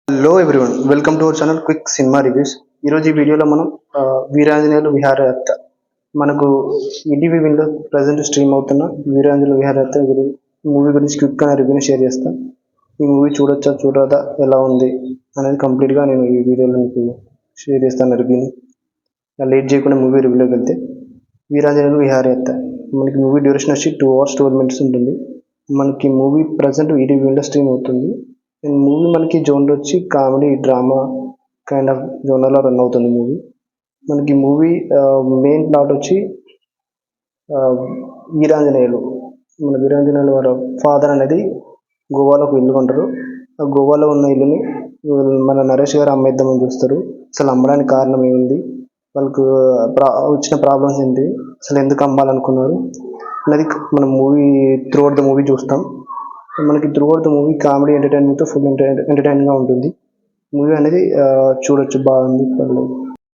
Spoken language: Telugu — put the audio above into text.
Hello everyone, welcome to our channel quick cinema reviews. ఈరోజు ఈ వీడియోలో మనం వీరాంజనేయులు విహారయాత్ర మనకు ఈటీవీ విన్లో ప్రజెంట్ స్ట్రీమ్ అవుతున్న వీరాంజనేయులు విహారయాత్ర మూవీ గురించి క్విక్ అనే రివ్యూని షేర్ చేస్తాను. ఈ మూవీ చూడొచ్చా చూడదా, ఎలా ఉంది అనేది కంప్లీట్గా నేను ఈ వీడియోలో మీకు షేర్ చేస్తాను రివ్యూని. లేట్ చేయకుండా మూవీ రివ్యూలోకి వెళ్తే, వీరాంజనేయులు విహారయాత్ర మనకి మూవీ డ్యూరేషన్ వచ్చి 2 hours 12 minutes ఉంటుంది. మనకి మూవీ ప్రజెంట్ ఈటీవీ విన్లో స్ట్రీమ్ అవుతుంది. మూవీ మనకి జోనర్ వచ్చి కామెడీ డ్రామా కైండ్ ఆఫ్ జోనర్లో రన్ అవుతుంది మూవీ. మనకి మూవీ మెయిన్ ప్లాట్ వచ్చి వీరాంజనేయులు వాళ్ళ ఫాదర్ అనేది గోవాలో ఒక ఇల్లు కొంటారు. ఆ గోవాలో ఉన్న ఇల్లుని మన నరేష్ గారు అమ్మేద్దామని చూస్తారు. అసలు అమ్మడానికి కారణం ఏముంది, వాళ్ళకు వచ్చిన ప్రాబ్లమ్స్ ఏంటి, అసలు ఎందుకు అమ్మాలనుకున్నారు అనేది మనం movie throughout the movie చూస్తాం. మనకి throughout the movie comedy ఎంటర్టైన్మెంట్తో ఫుల్ ఎంటర్టైన్గా ఉంటుంది. మూవీ అనేది చూడొచ్చు, బాగుంది, పర్లేదు.